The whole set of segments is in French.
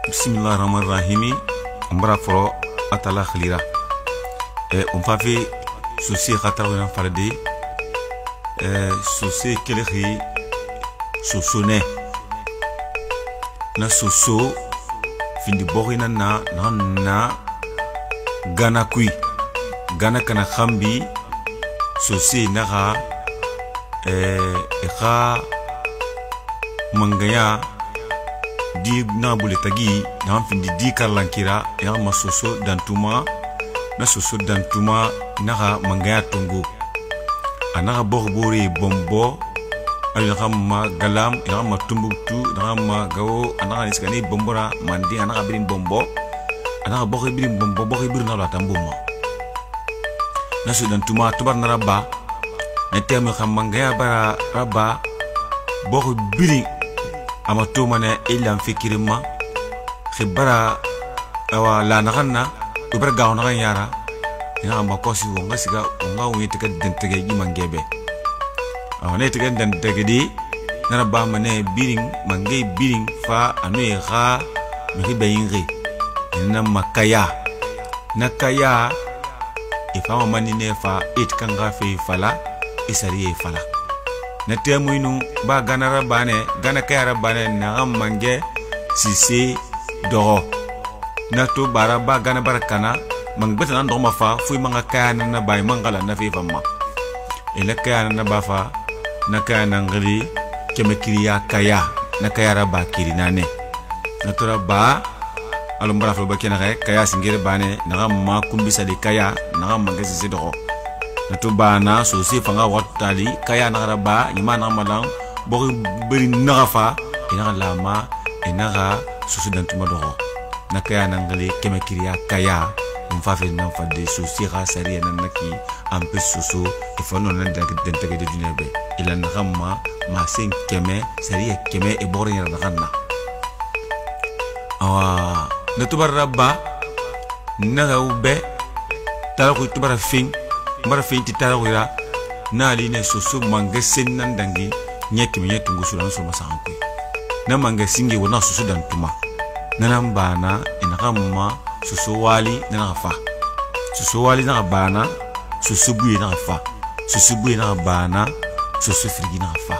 Bismillahirrahmanirrahim. Mbara foro atala khlira. On fa fi souci khatar na fardi. Souci kelhi sousone. Na soso findi borina na gana kui. Gana kana khambi souci naga kha mangaya di na bule tagi na findi di karlankira ya masoso dantuma na soso dantuma naga mangaya tungu anaga borbori bombo anaga ma galam ya ma tumbuktu anaga ma gawo anaga iskani bombora mandi anaga birim bombo anaga bokhi birim bombo bokhi bir na la tambuma na so dantuma tubar na rabba na temu xam mangaya bara rabba bokhi biri ama to mane ilam fikirima khibara awa la naganna ubar gaw na yara ina amba kosi wo ngasiga nga wite ka dentege gi mangebe awa ne tege dentege di na ba mane biring mangay biring fa anu kha mi bayingi ina makaya nakaya ifa mani ne fa it kanga fe fala isari fala na temuinu ba gana rabane gana kaya rabane na mange sisi dogo na to bara ba gana barakana mangbeta na ndo mafa fu manga kaya na bay mangala na fi fama ila kaya na bafa na kaya na ngri keme kiriya kaya na kaya raba kirinane na to raba alumbara flo bakena kaya singire bane na ma kumbisa de kaya na manga sisi dogo na to bana so si fanga watali kaya na raba nyima na malang bo beri nafa ina lama ina susu dan tuma dogo na kaya na ngali keme kiriya kaya mfafe na fade so si ga sari na naki ampe susu ifono na daga dentege de dunebe ila na gamma ma sen keme sari keme e bori na ganna awa na to baraba na ube tala ko to bara fin mara feinti tarawira na ali ne soso manga sennan dangi nyeki me yetungu sulan so masanku na manga singe wona soso dan tuma nanan bana ina kamma soso wali na fa soso wali na bana soso buye na fa soso buye na bana soso frigi na fa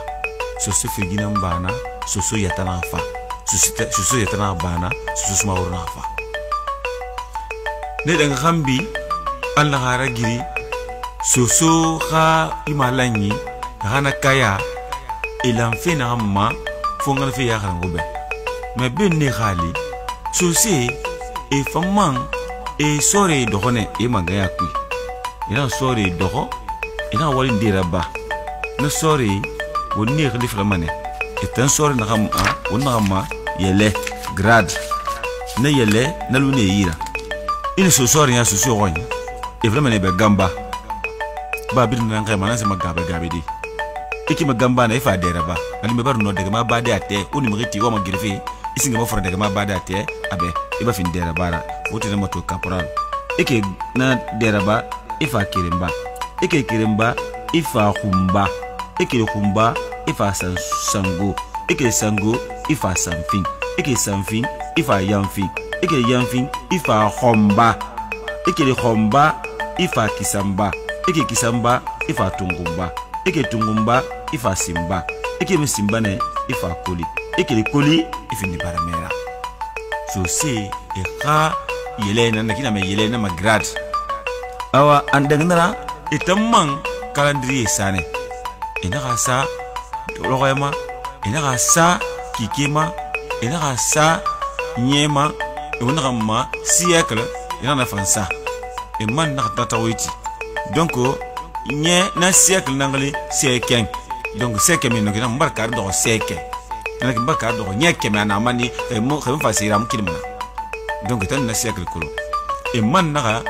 soso frigi na bana soso yata na fa soso yata na bana soso mawur na fa ne danga khambi Allah haragiri soso kha imalanyi kana kaya ilam fina amma fongal fi ya kan gobe me ben ne khali sosi e famman e sore dohone e magaya ku ina sore doho ina wali ndira ba na sore woni khali flamane e tan sore na xam wonna ma yele grade na yele na lu ne yira ina so sore ya sosi ronya e flamane be gamba babir nan kai manan sama gabe di iki magamba na ifa dera ba ani me bar no daga ma ba da te uni mi riti wa ma girfe isinga ma fora daga ma ba da te abe iba fin dera bara wote na moto caporal iki na dera ba ifa kirimba iki kirimba ifa khumba iki khumba ifa sango iki sango ifa sanfin iki sanfin ifa yanfin iki yanfin ifa khomba iki khomba ifa kisamba eke kisamba ifa tungumba eke tungumba ifa simba eke misimba ne ifa koli eke koli ifindi baramera so se e kha yelena nakina me yelena ma grade awa andangnara itamman calendrier sane ina sa logoyama ina sa kikema ina sa nyema ina ma siècle ina na fansa e man na tatawiti donc nye na siècle nangali siècle donc siècle mi nokina mbarka do siècle na ki mbarka do nyeke me na mani e mo kham fasira mu kilma donc tan na siècle kolo e man na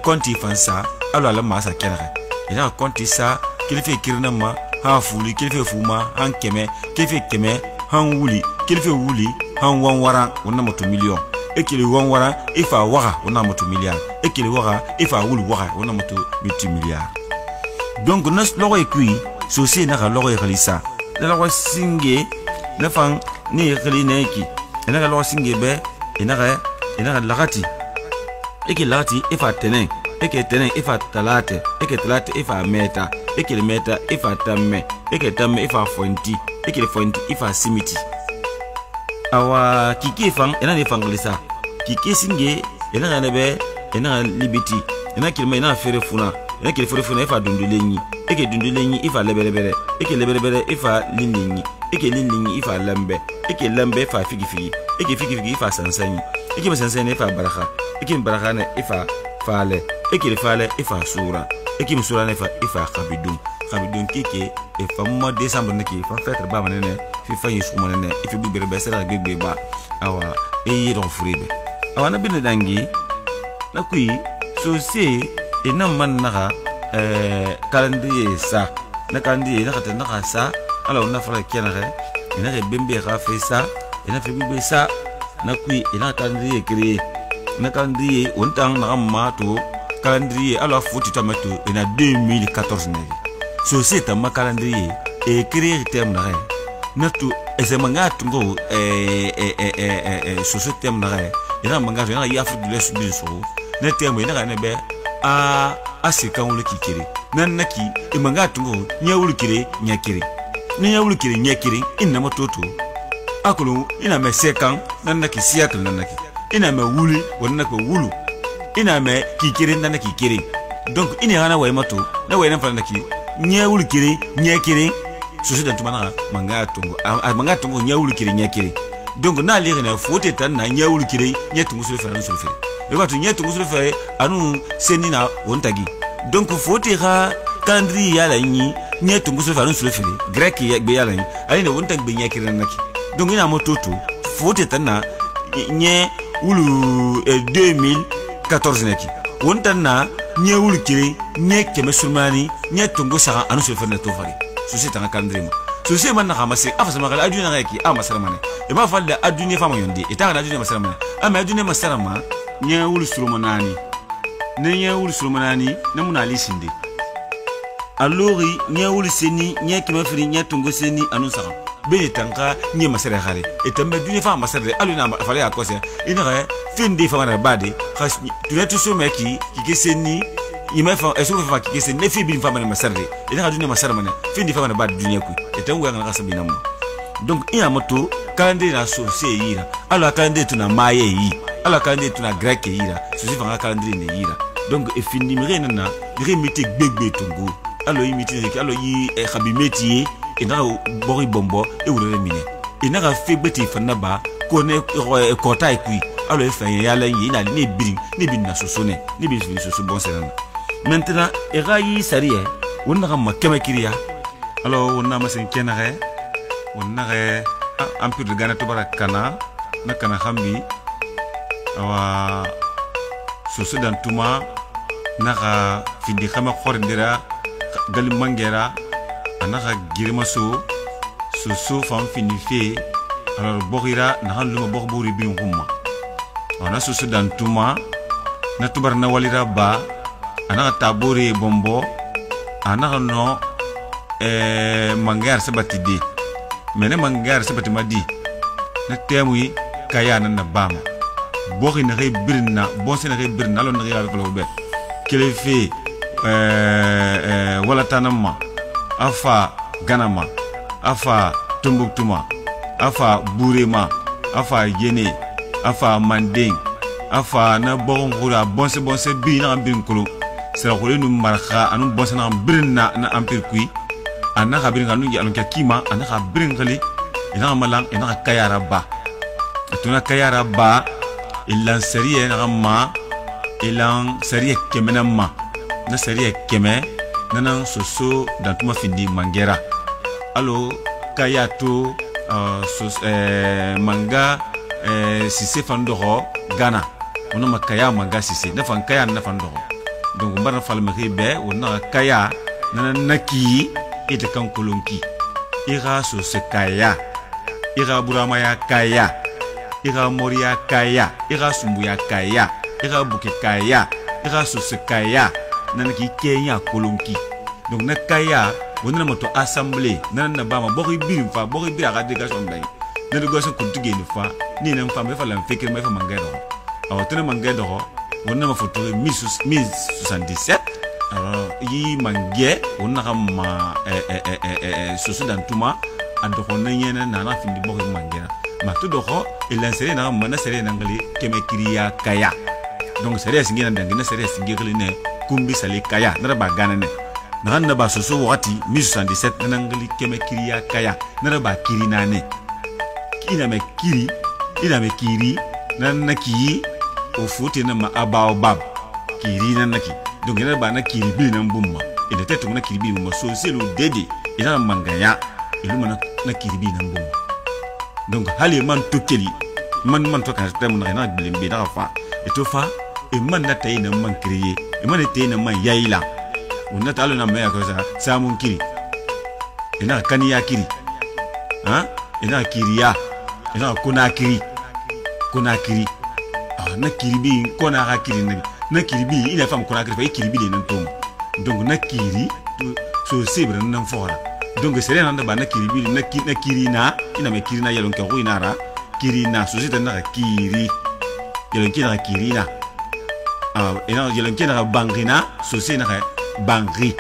konti fansa alo ala masa kenare ina konti sa kilife kirna ma ha fuli kilife fuma han keme kilife keme han wuli kilife wuli han wanwara wonna moto million ekili wanwara ifa waga wonna moto milliard ekili waga ifa wuli waga wonna moto multimilliard donc nas logo ekui sosi na ka logo ekalisa la logo singe na fang ni ekali neki na ka logo singe be inaga lagati eke lagati ifa tenen eke tenen ifa talate eke talate ifa meta eke meta ifa tamme eke tamme ifa fonti eke fonti ifa simiti awa kiki fang ina ne fanglisa kiki singe ina nebe ina libiti ina kilma ina fere funa ina kile fere funa ifa dundulenyi eke dundulenyi ifa lebelebele eke lebelebele ifa linlinyi eke linlinyi ifa lambe eke lambe ifa figi eke figi ifa sansanyi eke sansanyi ifa baraka eke baraka ne ifa fale eke fale ifa sura eke sura ne ifa khabidun kike e famma décembre ne ki fa fête ba manene fi fa yisu manene ifi bi berbe sera gbegbe ba awa e yidon fribe awa na bin dangi na kui so se e nan man naka calendrier sa na calendrier na kata naka sa alors na fara kenare ina re bembe ra fait ça ina fait bi ça na kui ina calendrier créé na calendrier on tang na mato calendrier alors faut tu tamato ina 2014 ne so c'est un calendrier et créer terme na tu ese manga tungo so ce terme na ina manga ina ya fu du lesu bi so na terme ina na be a se kan wulu kikiri nan naki e manga tungo nya wulu kire nya kire nya wulu kire nya kire inna matoto akulu ina me sekan nan naki siakul nan naki ina me wuli wonna ko wulu ina me kikiri nan naki kire donc ina hana way mato na way nan fa naki nya wulu kire nya kire so se dan tumana manga tungo nya wulu kire nya kire donc na lire na fote tan na nya wulu kire nya tungo so fera so fera e ba to nya tungo so fera anu senina wontagi donc fote ha calendrier yala nyi nya tungo so fera so fera grec ya be yala nyi ali ne wontag be nya kire naki donc ina mototo fote tan na nya wulu 2014 naki wontan na nya wulu kire nya keme sulmani nya tungo sa anu so fera to fari so c'est un calendrier so c'est man na ramase afasa makala aduna ngaki amasara mane e ba falda aduna fama yonde e ta na aduna masara mane ama aduna masara ma nya wulu sulumanani ne nya wulu sulumanani na muna lisinde alori nya wulu seni nya kima firi nya tungo seni anu sara be tanka nya masara khare e tambe aduna fama masara aluna fale akose ina ga finde fama na bade khas tunatu so meki ki seni ima fa esu fa ki seni ne fi bin fama na masara ina aduna masara mane finde fama na bade dunia ku e tangu ngana kasabi namu donc ina moto calendrier na so se yira alors calendrier tuna maye yi alors calendrier tuna grec yira so si fa calendrier ne yira donc e fini mi rena remiti gbegbe tongo alors imiti ke alors yi e khabi métier e na bori bombo e wure mine e na ga fe beti fa na ba ko ne ko tai kui alors e fa yala yi na ne bin na so ne ne bin so bon serana maintenant e ga yi sarie wonna ga makema kiriya alors wonna ma sen kenare wonna ga empire de Ghana to barakana na kana khambi awa so dan tuma na ga findi khama khordira gal mangera anaka girma so fam fini fe alors bogira na hanluma bogburi bi ngumma ona so dan tuma na tubar na walira ba anaka tabore bombo anaka no mangar sabati di mene mangar sabati madi na temui kaya na bama bogi na birna bonse na birna lo na ya ko be kelefe wala tanama afa ganama afa tumbuktuma afa burema afa yene afa mandeng afa na bogon gura bonse bi na bin kolo sera ko nu marxa anu bonse na birna na empire kui ana khabir nganu ya alon kima ana khabir ngali ina malang ina kayara ba tuna kayara ba ilan sariye na ma ilan sariye kemena ma na sariye keme nana soso dan tuma findi mangera allo kayato manga sise fandoro Ghana ona makaya manga sise na fan kaya na fandoro donc mbara falma ribe ona kaya nana naki ite kan kolonki ira so se kaya ira burama ya kaya ira moria kaya ira sumbu ya kaya ira buke kaya ira so se kaya nana ki kenya kolonki donc na kaya wonna moto assemblée nana na bama bori birim fa bori bi aga délégation bay délégation ko tugé ni fa ni nan fam fa lan fikir mai fa mangay do awatuna mangay do wonna ma photo 1077 yi mangye wonna ma soso dan tuma ando honna yena nana findi bo mangena ma to do ho ilansere na mana sere nangali keme kiriya kaya donc sere singi nan dangina sere singi ne kumbi sale kaya nara ba gana ne na ba soso wakati 1077 nangali keme kiriya kaya nara ba kiri nane ina me kiri nan naki o futi na ma abab kiri nan naki donc nara ba na kiri bi nan bumma ina tetu na kiri bi bumma so selo dede ina mangaya ilu mana na kiri bi nan bumma donc hali man tokeli man to kan tem na bilimbi da fa eto fa e man na tay na man kriye e man tay na man yaila wonna talo na meya ko sa mun kiri ina kaniya kiri ina kiriya ina kuna kiri na kiri bi kona ha kiri na kiri bi ina fam kuna kiri fa kiri bi nan tom donc na kiri so sebre nan fora donc c'est rien ba na kiri bi na kiri na ina me kiri na yelon ka ruinara kiri na so c'est na kiri yelon ki na kiri na ina yelon ki na bangrina so c'est na bangri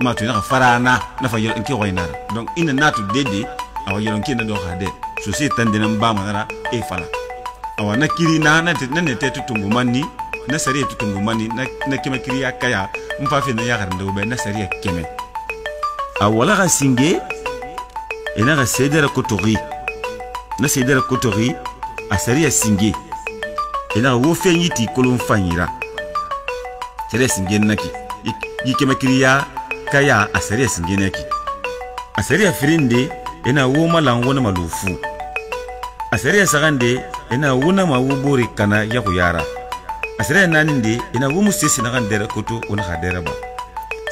ma tu na farana na fa yelon ki ruinara donc ina na tu dede awa yelon ki na do khade so c'est tan de nan ba manara e fala awa na kiri na te tutungumani na sari tutungumani na kema kiri ya kaya mfa fe na ya garnde be na sari keme awala ga singe ina ga sedera kotori na sedera kotori asari ya singe ina wo fe yiti kolon fanyira sere singe naki yike makiriya kaya asari ya singe naki asari ya firinde ina wo malan wona malufu asari ya sagande ina wona mawubori kana ya kuyara asari ya naninde ina wo musisi na gandera koto ona hadera ba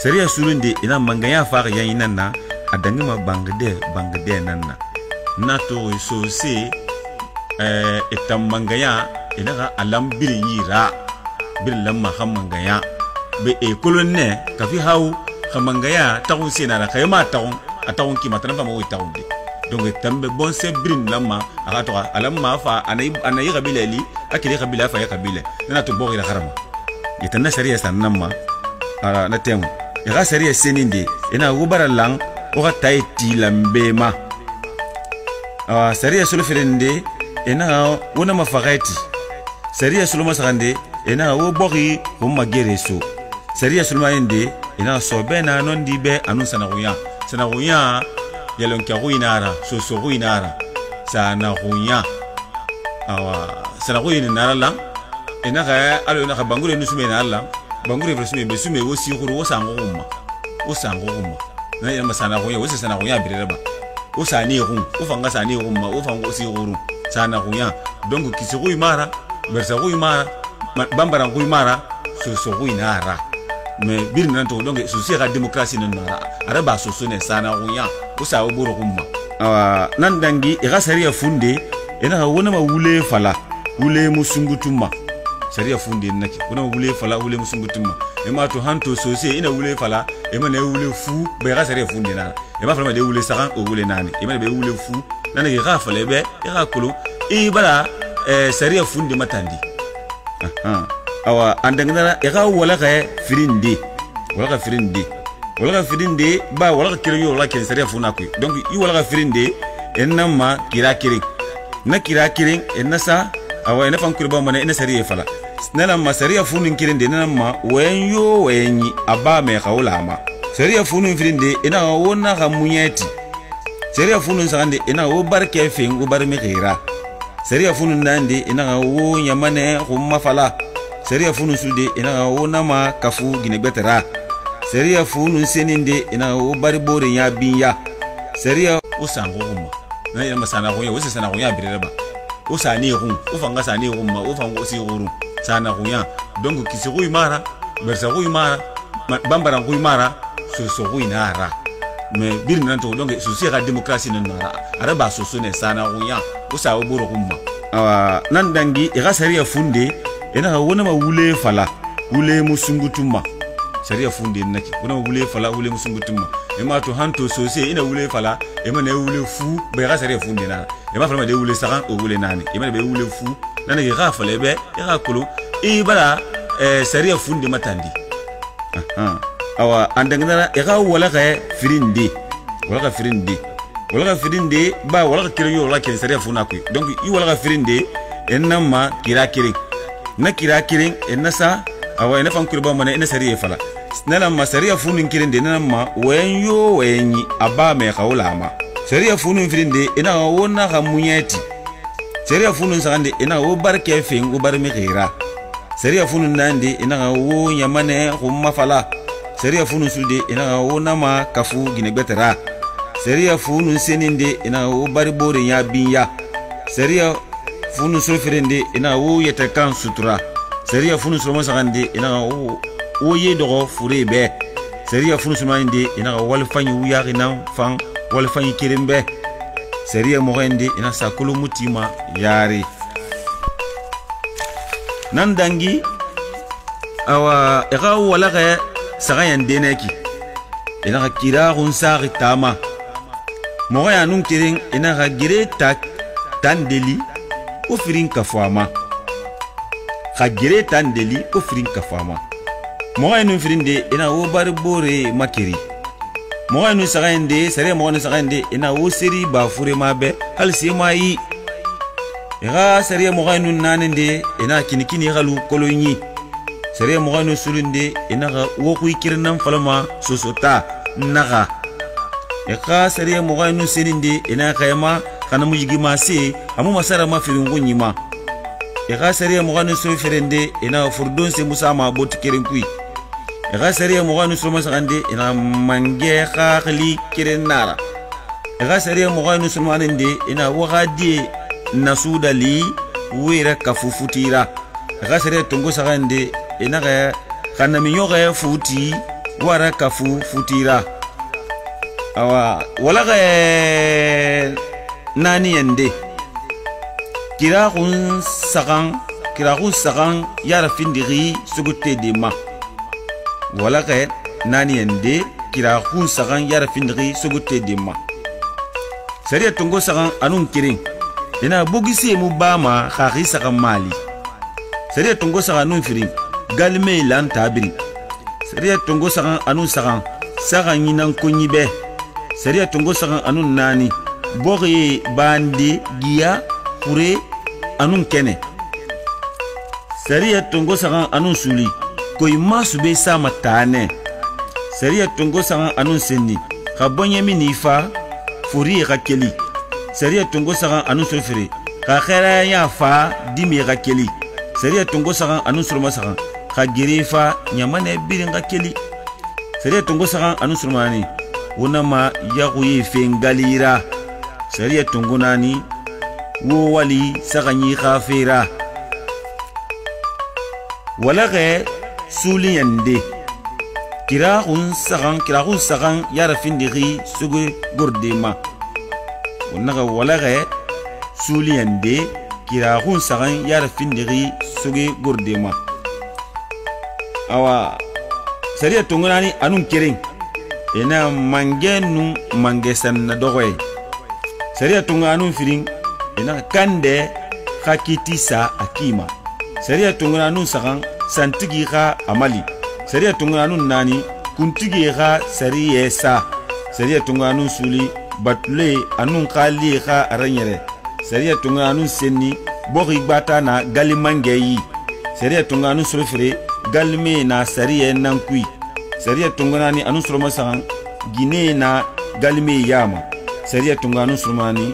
sariya surunde ina mangaya fa ya yinanna adangima bangde nanna nato so se etam mangaya ina ga alam bil yira bil lamma mangaya be e kolonne ka fi hawu mangaya tawu sina kayma atawun ki matana fa mo tawunde donc tambe bon se brin lamma aga to alamma fa anay qabila li akili qabila fa ya qabila nato bogi la harama yitana sariya sanamma na temu ira sariya seninde ina gubara lang oga taiti lambema sariya sulfirinde ina wona mafagaiti sariya sulma sagande ina wo bogi humma gereso sariya sulma inde ina sobena non dibe anun sanaguya yalon ka ruinara so ruinara sanaguya sanaguya nara lang ina ga alo ina ga bangure nusume na Allah bangure vresume be sume wo siguru wo sanguma na ya masana ko ya wo sana ko ya bireba wo sani rum wo fanga sani rum wo fanga siguru sana ko ya donc kisiru imara bersa ko imara bambara ko imara so ko inara mais bir nan to donc so sera démocratie non nara araba so ne sana ko ya wo sa wo boro kumma nan dangi ira sariya funde ina wona ma wule fala wule musungutuma sariya funde naki kuna wule fala wule musungutuma ema to hanto sose ina wule fala ema ne wule fu be ga sariya funde na ema fala de wule saran o wule nani ema be wule fu nana ga fala be ga kulu e bala sariya funde matandi awa andangana ga wala ga firinde ba wala ga kire yo wala ke sariya funa ko donc i wala ga firinde enama kira kiring enasa awa ena fankurba mana ena sariya fala nana masariya funun kirinde nana ma wenyi aba me khawlama sariya funun firinde ena wona ga munyeti sariya funun sagande ena wo barke fen go bar me gira sariya funun nande ena wo nyamane humma fala sariya funun sude ena wo nama kafu ginegbetera sariya funun seninde ena wo bari bore ya binya sariya usango humma na ina masana ko ya wose sana ko ya bireba usani rum ufanga sani rumma ufanga usiguru sana kuya donc kisiru imara bersa ku imara bambara ku imara so ku inara mais bir nan to donc so sera démocratie non nara araba so ne sana kuya usa oboro kumma nan dangi ira sariya funde ina wona ma wule fala wule musungutuma sariya funde naki wona wule fala wule musungutuma ema to hanto so ina wule fala ema ne wule fu be ga sariya funde na ma fala ma de wule sagan o wule nani e ma be wule fu nana ge ga fala be e ga kulu e bala sariya fundi matandi awa andangana e ga wala ga firindi wala ga firindi ba wala ga kirin yo wala kirin sariya funa ku donc i wala ga firindi enna ma kira kirin na kira kirin enna sa awa ina fan kurba mana ina sariya fala nana ma sariya funin kirin de nana ma wenyo wenyi aba me khawla ma sariya funun firinde ina wona ga munyeti sariya funun sagande ina wo barke fin wo bar mi gira sariya funun nande ina wo yamane humma fala sariya funun sulde ina wo nama kafu gine betara sariya funun seninde ina wo bari bore ya binya sariya funun sulfirinde ina wo yetakan sutura sariya funun sulmo sagande ina wo ye dogo fure be sariya funun sulmande ina wal fanyu wuya gina fan wal fanyu kirimbe sariya mogende ina sakulu mutima yari nan dangi awa ega wala ga sagayan deneki ina ga kira gun sagi tama mo ya nun kirin ina ga gire tak tandeli o firin kafama ga gire tandeli o firin kafama mo ya nun firin de ina wo bar bore makiri mo ya nun sagayan de sare mo ya nun sagayan de ina wo siri ba fure mabe hal si mai ega sare mo ya nun nanende ina kinikini galu kolonyi sare mo gano sulunde ina ga wo ku kirnan falma sosota naga e ka sare mo gano seninde ina kayama kana mujigi mase amu masara ma firingo nyima e ka sare mo gano so ferende ina furdon se musama bot kirin kui e ka sare mo gano so masande ina mange khali kirin nara e ka sare mo gano so manende ina wagadi nasudali wira kafufutira e ka sare tongo sagande ina ga kana minyo ga futi wara kafu futira awa wala ga nani yande kira kun sagan yara findiri sugute de ma wala ga nani yande kira kun sagan yara findiri sugute de ma sariya tongo sagan anun kirin ina bogisi mu bama khari sagan mali sariya tongo sagan anun firin galme lan tabiri sariya tongo sagan anun sagan yinan kunyibe sariya tongo sagan anun nani bogi bandi giya kure anun kene sariya tongo sagan anun suli koy masube sama tane sariya tongo sagan anun senni kabonye minifa furi rakeli sariya tongo sagan anun sulfiri ka khara ya fa dimi rakeli sariya tongo sagan anun sulma sagan khagirifa nyamane biringa keli sariya tongo sagan anu surmani wonama yaguye fengalira sariya tongo nani wo wali saganyi khafira wala ge suli yande kira hun sagan yara findiri sugu gordema wonaga wala ge suli yande kira hun sagan yara findiri sugu gordema awa sariya tungurani anun kirin ina mangenu mangesan na dogoy sariya tunga anun firin ina kande khakitisa akima sariya tungura anun sagan santigi kha amali sariya tungura anun nani kuntigi kha sariya sa sariya tunga anun suli batle anun khali kha aranyere sariya tunga anun senni bogi bata na galimangeyi sariya tunga anun sulfire galme na sariya nankui sariya tungani anu surma sagan gine na galme yama sariya tunganu surmani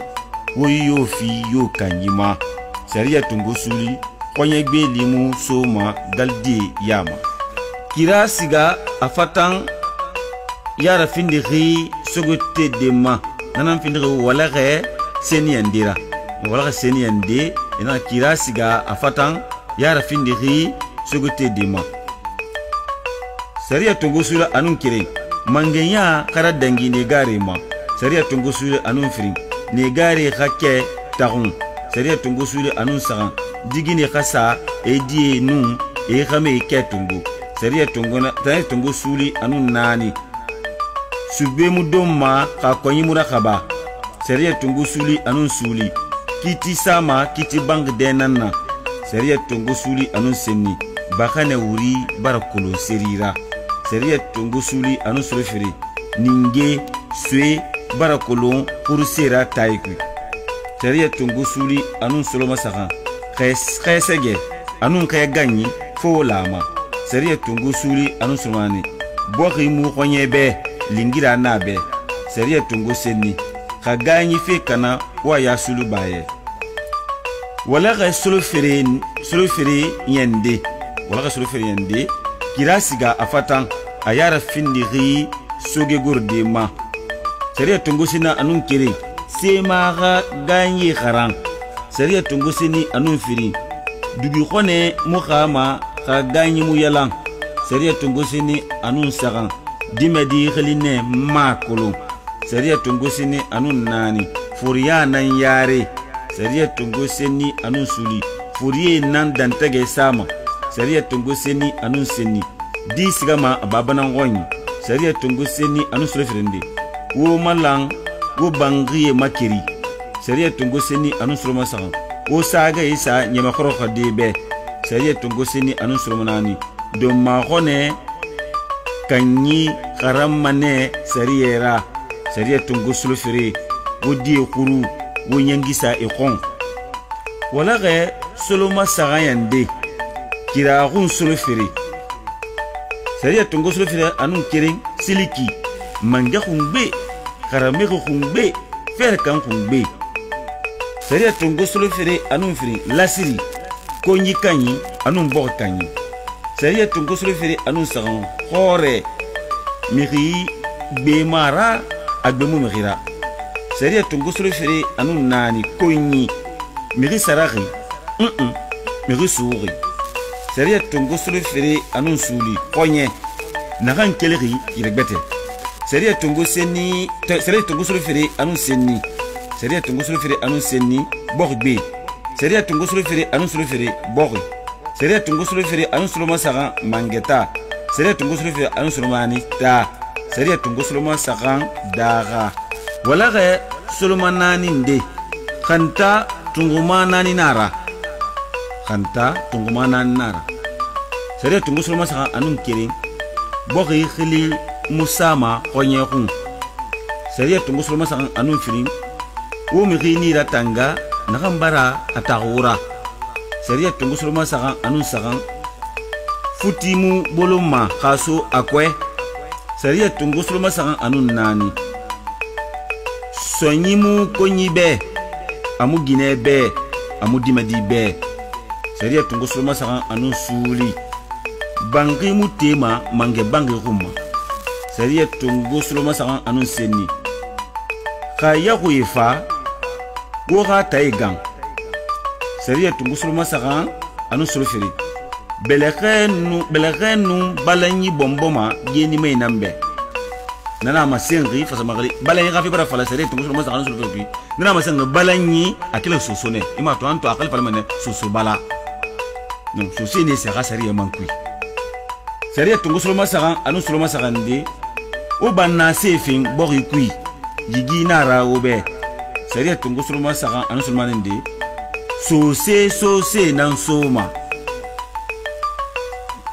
woyo fi yo kanyima sariya tungu suli konye gbe limu soma galde yama kira siga afatan yara findiri sogote dema nanan findiri wala ge seniyandira wala ge seniyande ina kira siga afatan yara findiri sogote dema sariya tungu sula anun kire mangenya kara dangi ne gare ma sariya tungu sula anun firin ne gare hakke tagun sariya tungu sula anun sagan digine khasa edie nu e khame ke tungu sariya tungu na tane tungu suli anun nani sube mu domma ka konyi mura khaba sariya tungu suli anun suli kiti sama kiti bang denanna sariya tungu suli anun senni bakane wuri bara kolon serira sariya tungu suli anun surfiri ninge sue bara kolon kurusera taiku sariya tungu suli anun soloma sakan khesege anun kaya ganyi fo lama sariya tungu suli anun sulmani boki mu khonyebe lingira nabe sariya tungu senni khaganyi fe kana wa ya sulu baye wala ga sulu fere yende wala ga sulu fere yende kirasiga afatan ayara findiri soge gurde ma sariya tungu sina anun kire sema ga ganyi kharan sariya tungu sini anun firi dugi khone mukhama ka ganyi mu yalan sariya tungu sini anun sagan dimedi khaline makolo sariya tungu sini anun nani furiya nan yare sariya tungu sini anun suli furiye nan dantage sama sariya tungu sini anun seni di sigama babanan gonyi sariya tungu sini anun sulfirinde wo malang wo bangiye makiri sariya tungu sini anun sulma sagan wo saga isa nyama khoro khadibe sariya tungu sini anun sulma nani do ma khone kanyi karamane sariyera sariya tungu sulfiri wo di khuru wo nyangisa ikon wala ge soloma sagayande kira gun sulfiri sariya tungu sulfiri anun kirin siliki manga khungbe karame khungbe fer kan khungbe sariya tungu sulfiri anun firi lasiri konyi kanyi anun bo kanyi sariya tungu sulfiri anun sagan khore miri be mara agbemu mira sariya tungu sulfiri anun nani konyi miri sarari miri suri sariya tungu sulfiri anun suli konye nagan keleri irbete sariya tungu seni sariya tungu sulfiri anun seni sariya tungu sulfiri anun seni borbe sariya tungu sulfiri anun sulfiri borbe sariya tungu sulfiri anun sulma sagan mangeta sariya tungu sulfiri anun sulmani ta sariya tungu sulma sagan daga wala ge sulma nani nde khanta tunguma nani nara khanta tunguma nani nara sariya tungu sulma sagan anun kirin borbe khili musama konye khun sariya tungu sulma sagan anun firin wo mi rini ratanga nakambara atagura sariya tungu sulma sagan anun sagan futimu boloma khaso akwe sariya tungu sulma sagan anun nani sonyimu konyibe amu ginebe amu dimadibe sariya tungu sulma sagan anun suli bangi mutema mange bangi rumma sariya tungu sulma sagan anun seni khaya kuifa wo ga taigan sariya tungu sulma sagan anun sulfiri belekenu balanyi bomboma yeni mai nambe nana masengi fasa magari balanyi gafi bara fala sariya tungu sulma sagan sulfiri nana masengi balanyi akila sosone ima to anto akal fala mane soso bala non soso ne sera sariya mankui sariya tungu sulma sagan anun sulma sagan de o banna sefin bori kui yigi nara obe sariya tungu sulma sagan anun sulmanin de sose nan soma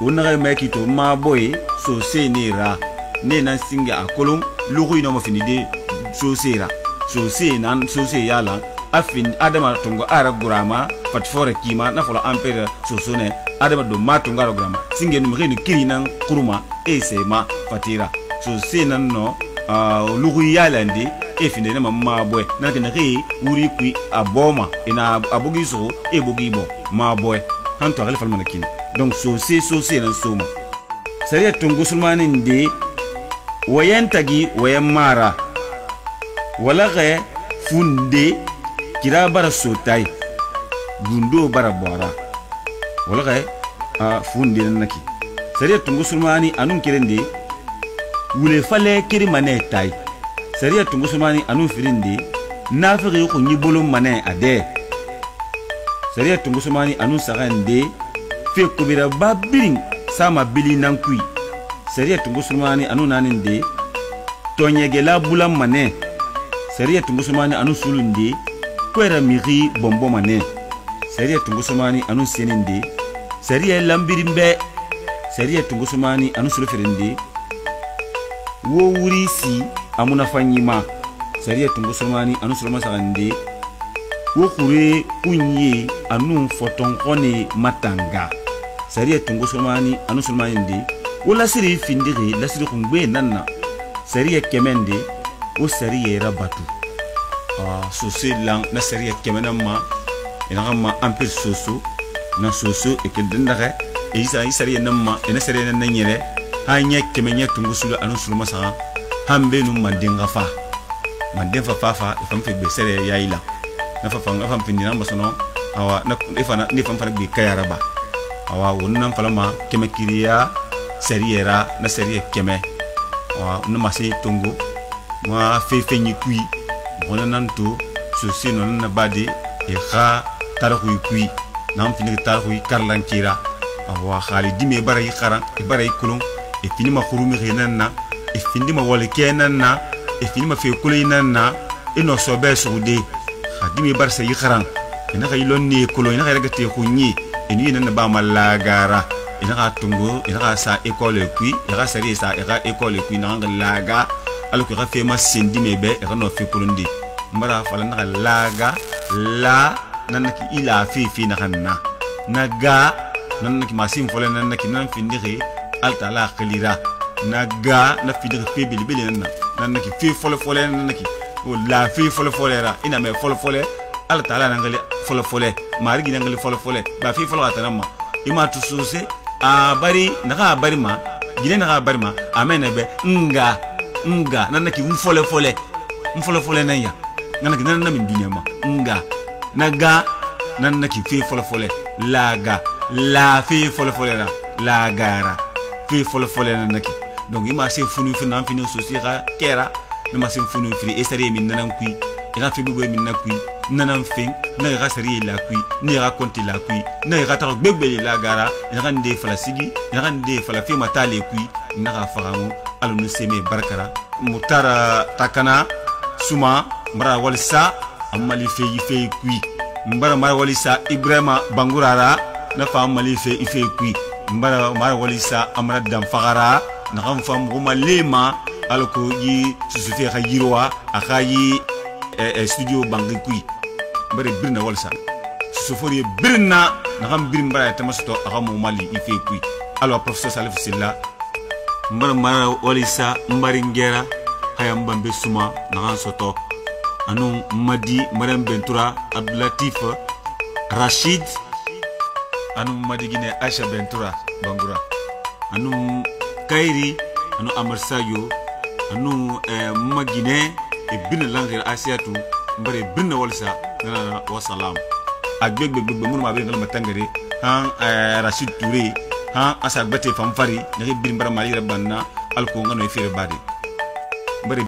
unaga meki to ma boy sose ne ra ne nan singa akolon lugu ino mo finide sose nan sose yala afin adama tungo ara gurama fatfore kima na fola ampere sosone adama do ma tungo ara gurama singe no meni kirinan kuruma esema fatira sose nan no lugu yala ndi efinde ne ma boy na ke na ke wuri kui aboma ina abogiso e bogibo ma boy hanto akal falmana kin donc sose nan soma sariya tungu sulmani ndi wayantagi wayamara wala ge funde kira bara sotai gundo bara bora wala ge funde nanaki sariya tungu sulmani anun kirende wule fale kiri mane tai sariya tungu sulmani anun firinde nafiri ko nyibolo mane ade sariya tungu sulmani anun sagande fe kubira babirin sama bili nankui sariya tungu sulmani anun naninde tonyegela bulam mane sariya tungu sulmani anun sulunde kwera miri bombo mane sariya tungusumani anu seninde sariya lambirimbe sariya tungusumani anu sulferinde wo wuri si amuna fanyima sariya tungusumani anu sulma sagande wo khure kunye anu fotonkone matanga sariya tungusumani anu sulmaninde wo lasiri findiri lasiri kungbe nanna sariya kemende wo sariya rabatu soso lang na sariya kemena ma ina ma ampir soso na soso e kendendare e isa sariya namma ina sariya nan nyere ha nya kemenya tungusulu anu sulma sa hambe nu mandinga fa mandinga fa fam fe be sariya yaila na fa fam pindina masono awa na ifana ni fam fana bi kayara ba awa wonnan falama keme kiriya sariya na sariya keme awa no masi tungu ma fe ni kui bona nanto sosi non na bade e kha tarhu kui nam fini tarhu karlankira awa khali dime baray khara e baray kulum e fini ma khurumi renanna e fini ma wole kenanna e fini ma fe kulinanna e no sobe soude khadimi bar sey kharan ina kay lonni kulo ina kay regate khunyi e ni nan ba malagara ina ka tungo ina ka sa école kui ina sari sa ina école kui na ngalaga alors que rafe ma sendi mebe e no fi kurundi mbara fala na laga la nanaki ila fi na hanna naga nanaki masim fole nanaki nan fi ndiri alta la khalira naga na fi ndiri fi bilbili nanaki fi fole nanaki la fi fole ra ina me fole alta la nangali fole marigi nangali fole ba fi fole atanama ima tususe a bari naga bari ma gine naga bari ma amene be nga nanaki fole nanya nanaki nanna min dunyama nga naga nanaki fi fole laga la fi fole ra la gara fi fole nanaki donc ima se funu fina fini sosira kera ima se funu fri esare min nanan kui ira fi bugo min nakui nanan fin na ga sari la kui ni ga konti la kui na ga ta gbegbe la gara ira nde fala sigi ira nde fala fi matale kui na ga faramu alunu seme barakara mutara takana suma mbara walisa amali fe kui mbara mara walisa ibrahima bangurara na fa amali fe kui mbara mara walisa amra dam fagara na kam fam goma lema alko yi susufe kha yirwa akhayi studio bangi kui mbare birna walisa susufori birna na kam bir mbara tamasto akamo mali ife kui alwa professeur Salif Silla mbara mara walisa mbari ngera hayam bambe suma na soto anu madi madame Bentura Abdulatif Rashid anu madi gine Aisha Bentura Bangura anu Kairi anu Amar Sayo anu magine e bin langir asiatu mbare bin walsa na wasalam agbegbe mun ma be ngal matangere han Rashid Touré han asa bete famfari ne bin bara mali rabanna alko ngano e fere bade mbare